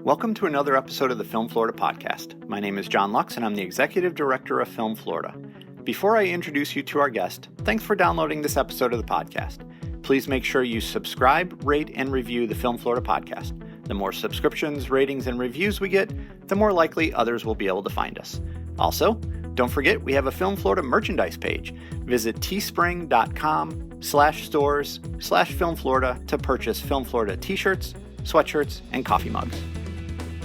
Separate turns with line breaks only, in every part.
Welcome to another episode of the Film Florida podcast. My name is John Lux, and I'm the Executive Director of Film Florida. Before I introduce you to our guest, thanks for downloading this episode of the podcast. Please make sure you subscribe, rate, and review the Film Florida podcast. The more subscriptions, ratings, and reviews we get, the more likely others will be able to find us. Also, don't forget we have a Film Florida merchandise page. Visit teespring.com/stores/Film Florida to purchase Film Florida t-shirts, sweatshirts, and coffee mugs.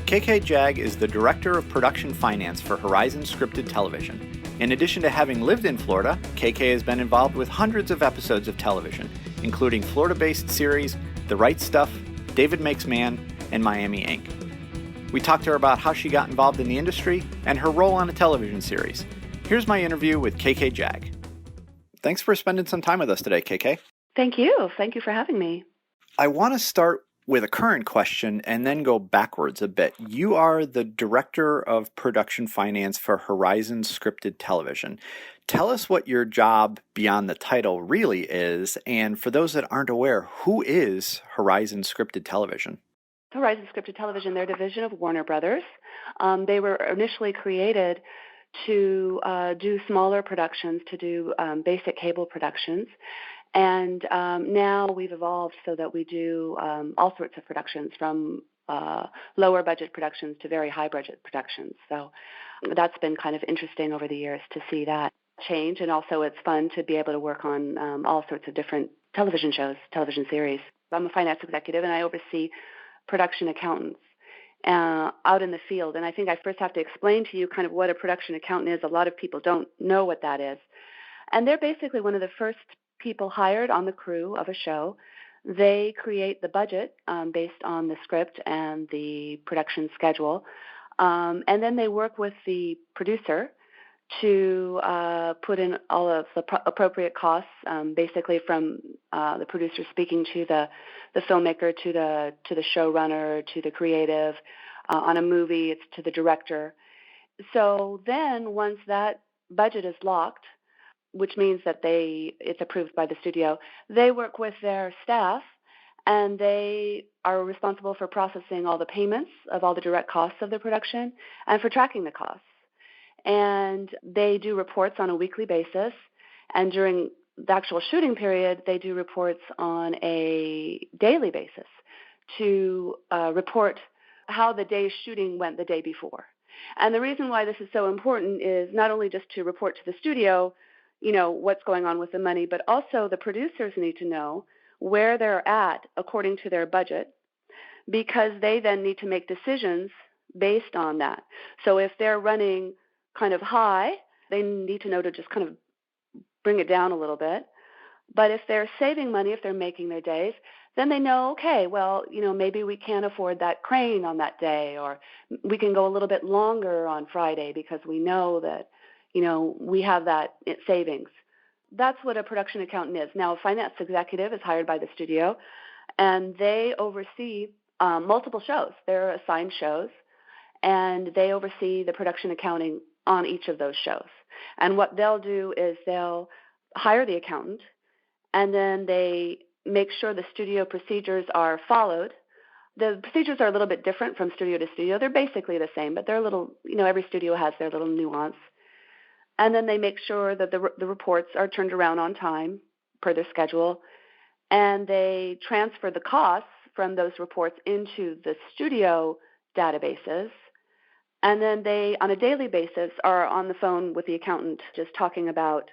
KK Jag is the Director of Production Finance for Horizon Scripted Television. In addition to having lived in Florida, KK has been involved with hundreds of episodes of television, including Florida-based series The Right Stuff, David Makes Man, and Miami Ink. We talked to her about how she got involved in the industry and her role on a television series. Here's my interview with KK Jag. Thanks for spending some time with us today, KK.
Thank you. Thank you for having me.
I want to start with a current question and then go backwards a bit. You are the Director of Production Finance for Horizon Scripted Television. Tell us what your job beyond the title really is, and for those that aren't aware, who is Horizon Scripted Television?
Horizon Scripted Television, they're a division of Warner Brothers. They were initially created to do smaller productions, to do basic cable productions. And now we've evolved so that we do all sorts of productions, from lower budget productions to very high budget productions. So that's been kind of interesting over the years to see that change. And also it's fun to be able to work on all sorts of different television shows, television series. I'm a finance executive, and I oversee production accountants out in the field. And I think I first have to explain to you kind of what a production accountant is. A lot of people don't know what that is. And they're basically one of the first people hired on the crew of a show. They create the budget based on the script and the production schedule. And then they work with the producer to put in all of the appropriate costs, basically from the producer speaking to the filmmaker, to the showrunner, to the creative. On a movie, it's to the director. So then once that budget is locked, which means that it's approved by the studio, they work with their staff, and they are responsible for processing all the payments of all the direct costs of the production and for tracking the costs. And they do reports on a weekly basis, and during the actual shooting period, they do reports on a daily basis to report how the day's shooting went the day before. And the reason why this is so important is not only just to report to the studio, what's going on with the money, but also the producers need to know where they're at according to their budget, because they then need to make decisions based on that. So if they're running kind of high, they need to know to just kind of bring it down a little bit. But if they're saving money, if they're making their days, then they know, okay, well, maybe we can't afford that crane on that day, or we can go a little bit longer on Friday because we know that we have that savings. That's what a production accountant is. Now, a finance executive is hired by the studio, and they oversee multiple shows. They're assigned shows, and they oversee the production accounting on each of those shows. And what they'll do is they'll hire the accountant, and then they make sure the studio procedures are followed. The procedures are a little bit different from studio to studio. They're basically the same, but they're a little, every studio has their little nuance. And then they make sure that the reports are turned around on time per their schedule, and they transfer the costs from those reports into the studio databases. And then they, on a daily basis, are on the phone with the accountant just talking about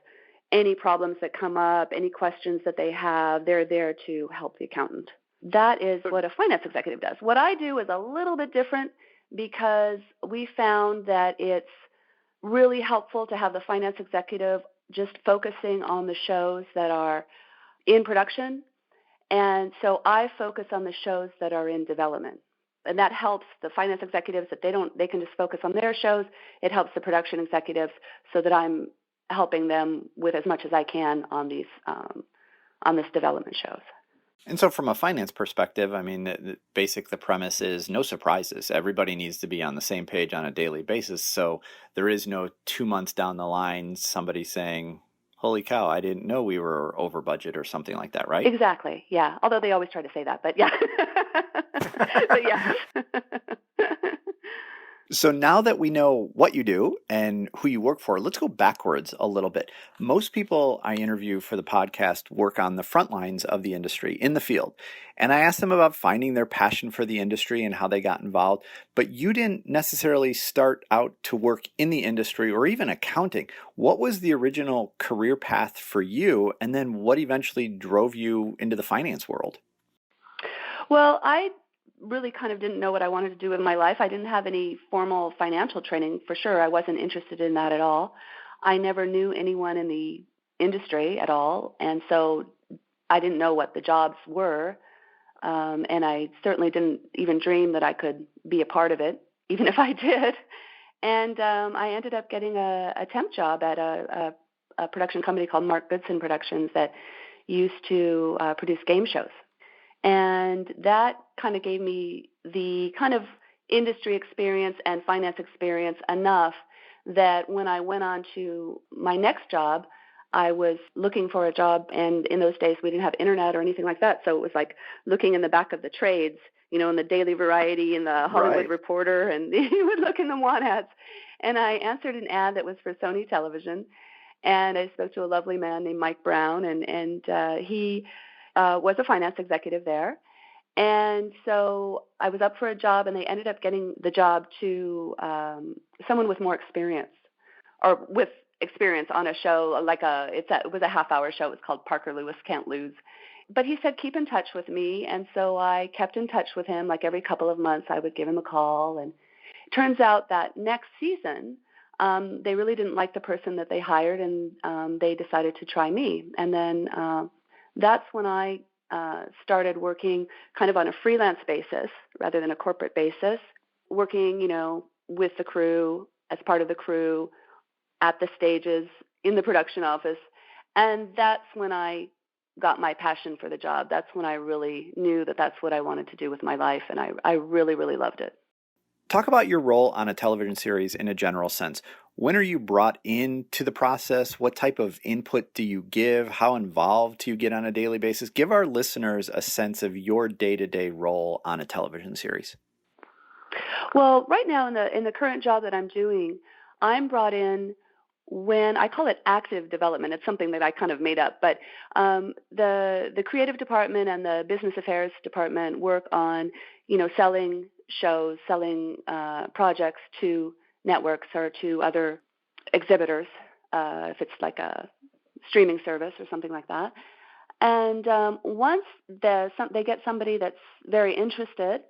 any problems that come up, any questions that they have. They're there to help the accountant. That is what a finance executive does. What I do is a little bit different, because we found that it's really helpful to have the finance executive just focusing on the shows that are in production. And so I focus on the shows that are in development. And that helps the finance executives that they can just focus on their shows. It helps the production executives so that I'm helping them with as much as I can on these on this development shows.
And so from a finance perspective, I mean, the premise is no surprises. Everybody needs to be on the same page on a daily basis. So there is no 2 months down the line somebody saying, holy cow, I didn't know we were over budget or something like that, right?
Exactly, yeah. Although they always try to say that, but yeah. But yeah.
So now that we know what you do and who you work for, let's go backwards a little bit. Most people I interview for the podcast work on the front lines of the industry in the field. And I ask them about finding their passion for the industry and how they got involved. But you didn't necessarily start out to work in the industry or even accounting. What was the original career path for you? And then what eventually drove you into the finance world?
Well, I really kind of didn't know what I wanted to do with my life. I didn't have any formal financial training for sure. I wasn't interested in that at all. I never knew anyone in the industry at all, and so I didn't know what the jobs were. And I certainly didn't even dream that I could be a part of it, even if I did. And I ended up getting a temp job at a production company called Mark Goodson Productions that used to produce game shows. And that kind of gave me the kind of industry experience and finance experience enough that when I went on to my next job, I was looking for a job, and in those days we didn't have internet or anything like that, so it was like looking in the back of the trades, in the Daily Variety and the Hollywood Reporter, and you would look in the want ads. And I answered an ad that was for Sony Television, and I spoke to a lovely man named Mike Brown, and he was a finance executive there. And so I was up for a job, and they ended up getting the job to someone with more experience, or with experience on a show it was a half-hour show. It was called Parker Lewis Can't Lose. But he said, keep in touch with me. And so I kept in touch with him. Like every couple of months, I would give him a call. And it turns out that next season, they really didn't like the person that they hired, and they decided to try me. And then that's when I started working kind of on a freelance basis rather than a corporate basis, working, with the crew, as part of the crew, at the stages, in the production office. And that's when I got my passion for the job. That's when I really knew that that's what I wanted to do with my life, and I really, really loved it.
Talk about your role on a television series in a general sense. When are you brought into the process? What type of input do you give? How involved do you get on a daily basis? Give our listeners a sense of your day-to-day role on a television series.
Well, right now in the current job that I'm doing, I'm brought in when I call it active development. It's something that I kind of made up, but the creative department and the business affairs department work on, selling shows, selling projects to networks or to other exhibitors, if it's like a streaming service or something like that. And once they get somebody that's very interested,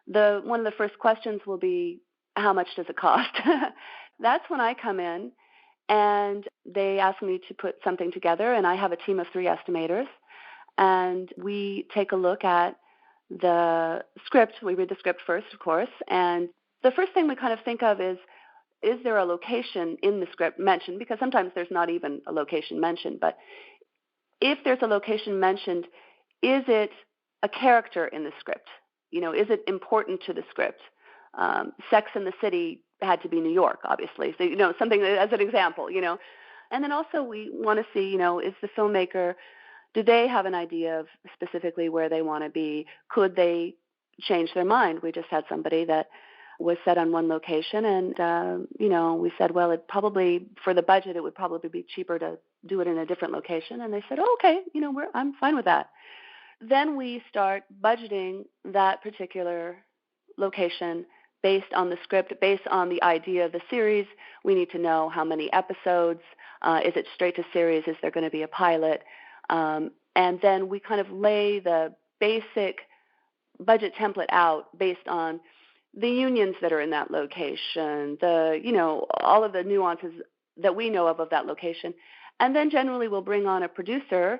one of the first questions will be, how much does it cost? That's when I come in, and they ask me to put something together, and I have a team of 3 estimators, and we take a look at the script. We read the script first, of course, and the first thing we kind of think of is there a location in the script mentioned? Because sometimes there's not even a location mentioned, but if there's a location mentioned, is it a character in the script? Is it important to the script? Sex and the City had to be New York, obviously. So, something as an example, And then also we want to see, is the filmmaker, do they have an idea of specifically where they want to be? Could they change their mind? We just had somebody that was set on one location, and, we said, well, for the budget, it would probably be cheaper to do it in a different location. And they said, oh, okay, I'm fine with that. Then we start budgeting that particular location based on the script, based on the idea of the series. We need to know how many episodes. Is it straight to series? Is there going to be a pilot? And then we kind of lay the basic budget template out based on the unions that are in that location, all of the nuances that we know of that location. And then generally we'll bring on a producer.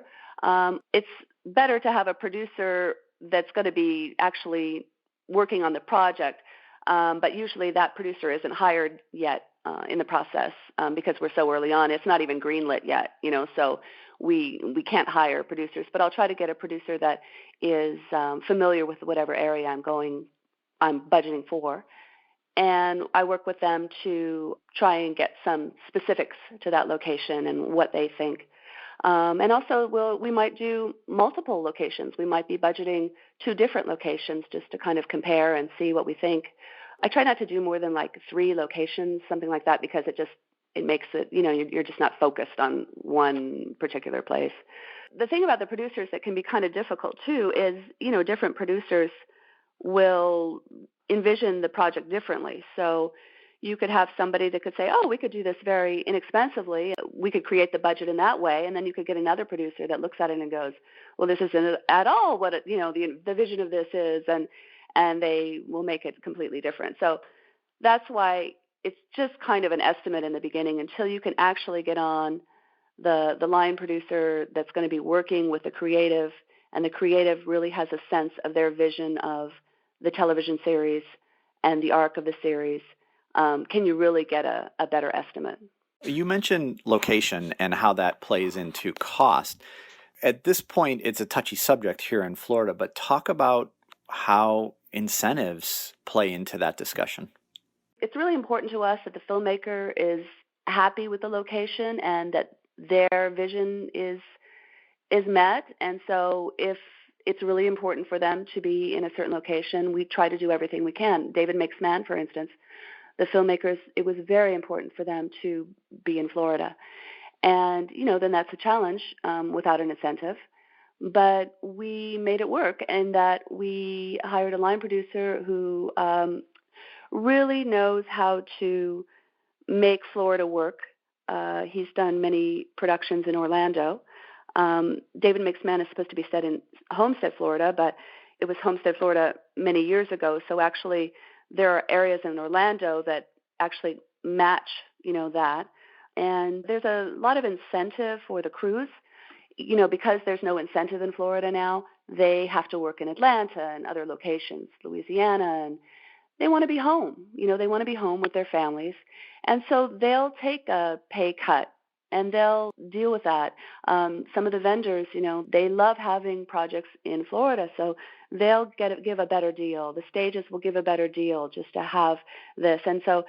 It's better to have a producer that's going to be actually working on the project, but usually that producer isn't hired yet in the process because we're so early on. It's not even greenlit yet, so we can't hire producers. But I'll try to get a producer that is familiar with whatever area I'm budgeting for. And I work with them to try and get some specifics to that location and what they think. And also, we might do multiple locations. We might be budgeting 2 different locations just to kind of compare and see what we think. I try not to do more than like 3 locations, something like that, because it makes it, you're just not focused on one particular place. The thing about the producers that can be kind of difficult too is, different producers will envision the project differently. So you could have somebody that could say, oh, we could do this very inexpensively. We could create the budget in that way. And then you could get another producer that looks at it and goes, well, this isn't at all what the vision of this is. And they will make it completely different. So that's why it's just kind of an estimate in the beginning until you can actually get on the line producer that's going to be working with the creative, and the creative really has a sense of their vision of the television series and the arc of the series. Can you really get a better estimate?
You mentioned location and how that plays into cost. At this point, it's a touchy subject here in Florida, but talk about how incentives play into that discussion.
It's really important to us that the filmmaker is happy with the location and that their vision is met. And so if it's really important for them to be in a certain location, we try to do everything we can. David Makes Man, for instance, the filmmakers, it was very important for them to be in Florida. And, then that's a challenge without an incentive. But we made it work in that we hired a line producer who really knows how to make Florida work. He's done many productions in Orlando. David Makes Man is supposed to be set in Homestead, Florida, but it was Homestead, Florida many years ago. So actually there are areas in Orlando that actually match, that. And there's a lot of incentive for the crews. Because there's no incentive in Florida now, they have to work in Atlanta and other locations, Louisiana, and they want to be home. They want to be home with their families. And so they'll take a pay cut and they'll deal with that. Some of the vendors, they love having projects in Florida, so they'll give a better deal. The stages will give a better deal just to have this. And so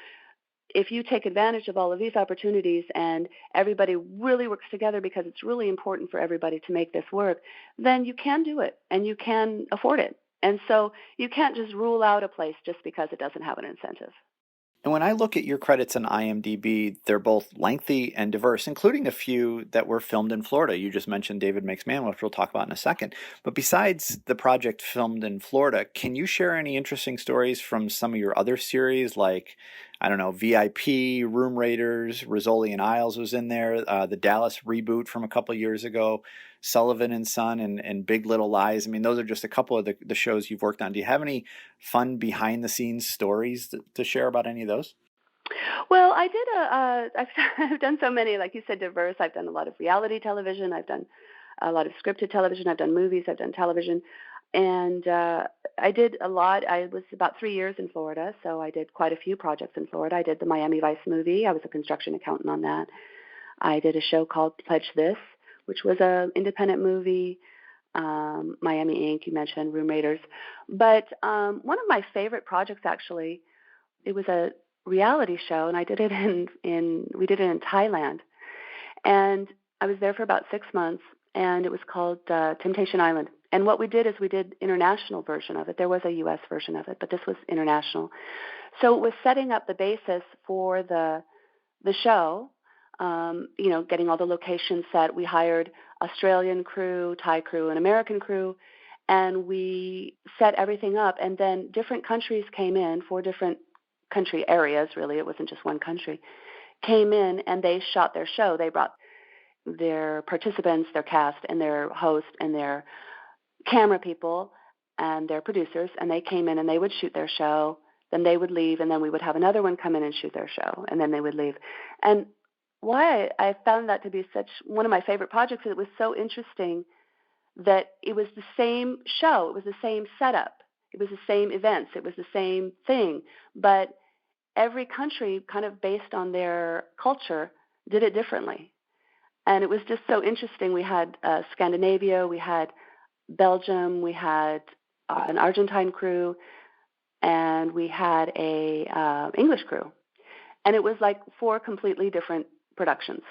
if you take advantage of all of these opportunities and everybody really works together because it's really important for everybody to make this work, then you can do it and you can afford it. And so you can't just rule out a place just because it doesn't have an incentive.
And when I look at your credits on IMDb, they're both lengthy and diverse, including a few that were filmed in Florida. You just mentioned David Makes Man, which we'll talk about in a second. But besides the project filmed in Florida, can you share any interesting stories from some of your other series like, VIP, Room Raiders, Rizzoli and Isles was in there, the Dallas reboot from a couple of years ago, Sullivan and Son, and Big Little Lies. I mean, those are just a couple of the shows you've worked on. Do you have any fun behind-the-scenes stories to share about any of those?
Well, I've done so many, like you said, diverse. I've done a lot of reality television. I've done a lot of scripted television. I've done movies. I've done television. And I did a lot. I was about 3 years in Florida, so I did quite a few projects in Florida. I did the Miami Vice movie. I was a construction accountant on that. I did a show called Pledge This, which was an independent movie. Miami Inc., you mentioned, Room Raiders. But one of my favorite projects, actually, it was a reality show, and I did it we did it in Thailand. And I was there for about 6 months, and it was called Temptation Island. And what we did is we did international version of it. There was a U.S. version of it, but this was international. So it was setting up the basis for the show, getting all the locations set. We hired Australian crew, Thai crew, and American crew, and we set everything up. And then different countries came in, 4 different country areas, really. It wasn't just one country, came in and they shot their show. They brought their participants, their cast, and their host, and their camera people, and their producers, and they came in and they would shoot their show, then they would leave, and then we would have another one come in and shoot their show, and then they would leave. And why I found that to be such one of my favorite projects, it was so interesting that it was the same show, it was the same setup, it was the same events, it was the same thing, but every country, kind of based on their culture, did it differently. And it was just so interesting. We had Scandinavia, we had Belgium, we had an Argentine crew, and we had a English crew. And it was like 4 completely different productions.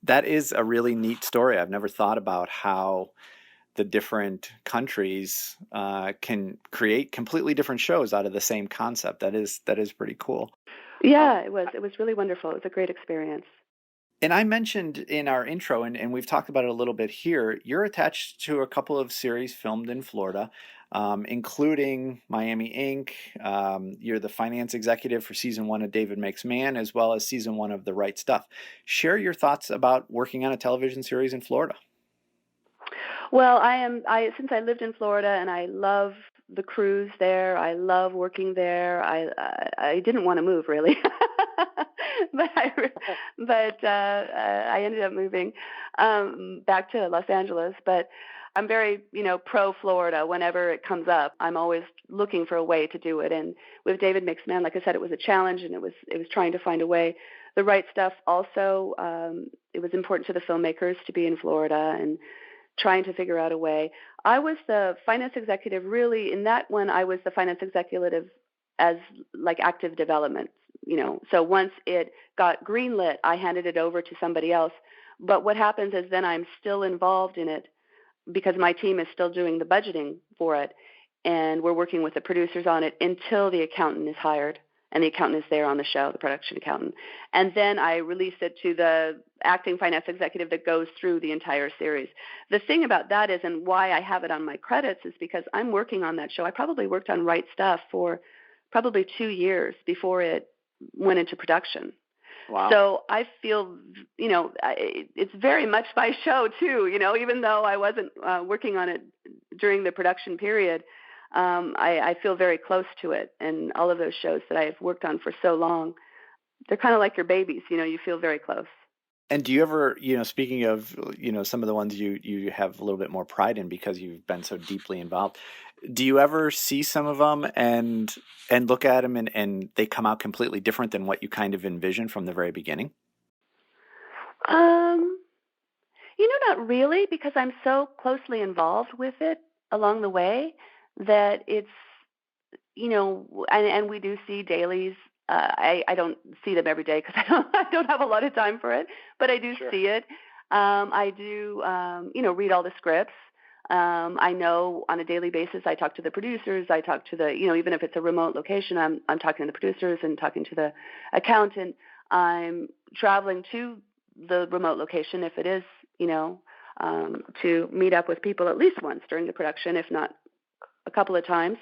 That is a really neat story. I've never thought about how the different countries can create completely different shows out of the same concept. That is pretty cool.
Yeah, it was really wonderful. It was a great experience.
And I mentioned in our intro, and we've talked about it a little bit here, you're attached to a couple of series filmed in Florida, including Miami Ink. You're the finance executive for season 1 of David Makes Man, as well as season 1 of The Right Stuff. Share your thoughts about working on a television series in Florida.
Well, since I lived in Florida and I love the crews there. I love working there. I didn't want to move really, but I ended up moving back to Los Angeles. But I'm very, pro Florida. Whenever it comes up, I'm always looking for a way to do it. And with David Makes Man, like I said, it was a challenge, and it was trying to find a way. The Right Stuff also, it was important to the filmmakers to be in Florida and trying to figure out a way. I was the finance executive, really, in that one, I was the finance executive as like active development, So once it got greenlit, I handed it over to somebody else. But what happens is then I'm still involved in it because my team is still doing the budgeting for it. And we're working with the producers on it until the accountant is hired. And the accountant is there on the show, the production accountant. And then I release it to the acting finance executive that goes through the entire series. The thing about that is, and why I have it on my credits, is because I'm working on that show. I probably worked on Right Stuff for probably 2 years before it went into production.
Wow.
So I feel, it's very much my show too, even though I wasn't working on it during the production period. I feel very close to it, and all of those shows that I've worked on for so long, they're kind of like your babies, you feel very close.
And do you ever, speaking of, some of the ones you have a little bit more pride in because you've been so deeply involved, do you ever see some of them and look at them and they come out completely different than what you kind of envisioned from the very beginning?
Not really, because I'm so closely involved with it along the way that it's, and we do see dailies. I don't see them every day because I don't have a lot of time for it, but I do see it. I do, read all the scripts. I know on a daily basis, I talk to the producers. I talk to the, even if it's a remote location, I'm talking to the producers and talking to the accountant. I'm traveling to the remote location if it is, to meet up with people at least once during the production, if not a couple of times.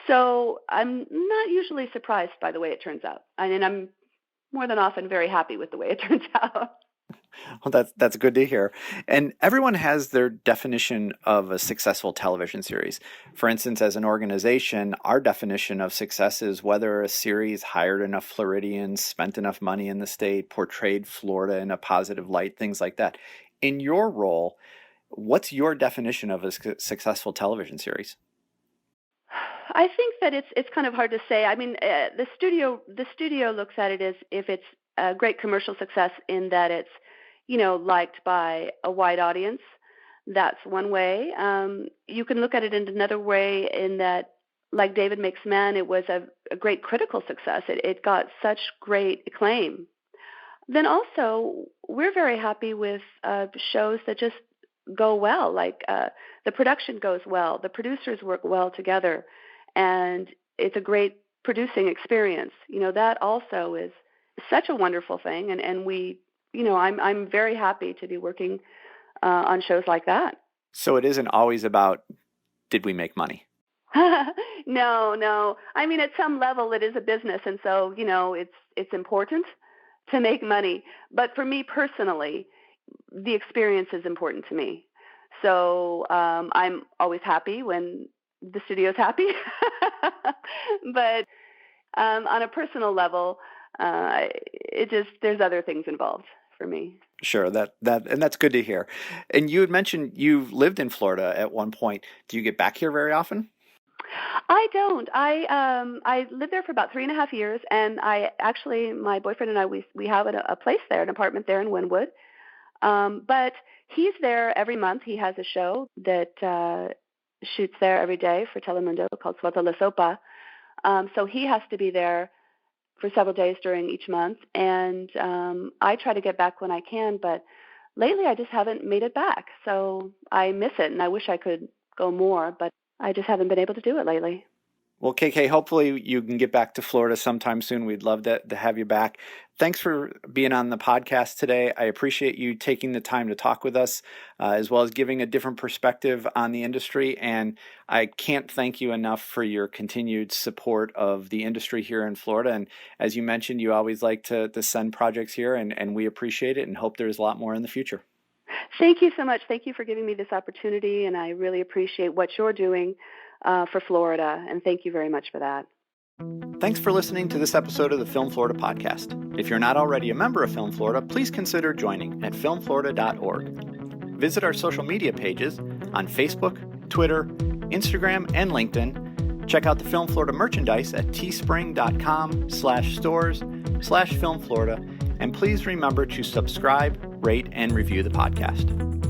So I'm not usually surprised by the way it turns out. And I'm more than often very happy with the way it turns out.
Well, that's good to hear. And everyone has their definition of a successful television series. For instance, as an organization, our definition of success is whether a series hired enough Floridians, spent enough money in the state, portrayed Florida in a positive light, things like that. In your role, what's your definition of a successful television series?
I think that it's kind of hard to say. I mean, the studio looks at it as if it's a great commercial success in that it's, liked by a wide audience. That's one way. You can look at it in another way in that, like David Makes Man, it was a great critical success. It got such great acclaim. Then also, we're very happy with shows that just go well, like the production goes well, the producers work well together, and it's a great producing experience. That also is such a wonderful thing, and we, I'm very happy to be working on shows like that.
So it isn't always about, did we make money?
No. I mean, at some level, it is a business, and so it's important to make money. But for me personally, the experience is important to me. So I'm always happy when the studio's happy. But on a personal level, there's other things involved for me.
Sure, and that's good to hear. And you had mentioned you've lived in Florida at one point. Do you get back here very often?
I don't. I lived there for about 3.5 years, and my boyfriend and I, we have a place there, an apartment there in Wynwood. But he's there every month. He has a show that shoots there every day for Telemundo called Suelta la Sopa. So he has to be there for several days during each month, and I try to get back when I can. But lately I just haven't made it back. So I miss it, and I wish I could go more, but I just haven't been able to do it lately.
Well, KK, hopefully you can get back to Florida sometime soon. We'd love to have you back. Thanks for being on the podcast today. I appreciate you taking the time to talk with us, as well as giving a different perspective on the industry. And I can't thank you enough for your continued support of the industry here in Florida. And as you mentioned, you always like to send projects here, and we appreciate it and hope there's a lot more in the future.
Thank you so much. Thank you for giving me this opportunity, and I really appreciate what you're doing for Florida, and thank you very much for that.
Thanks for listening to this episode of the Film Florida podcast. If you're not already a member of Film Florida, please consider joining at filmflorida.org. Visit our social media pages on Facebook, Twitter, Instagram, and LinkedIn. Check out the Film Florida merchandise at teespring.com/stores/filmflorida. And please remember to subscribe, rate, and review the podcast.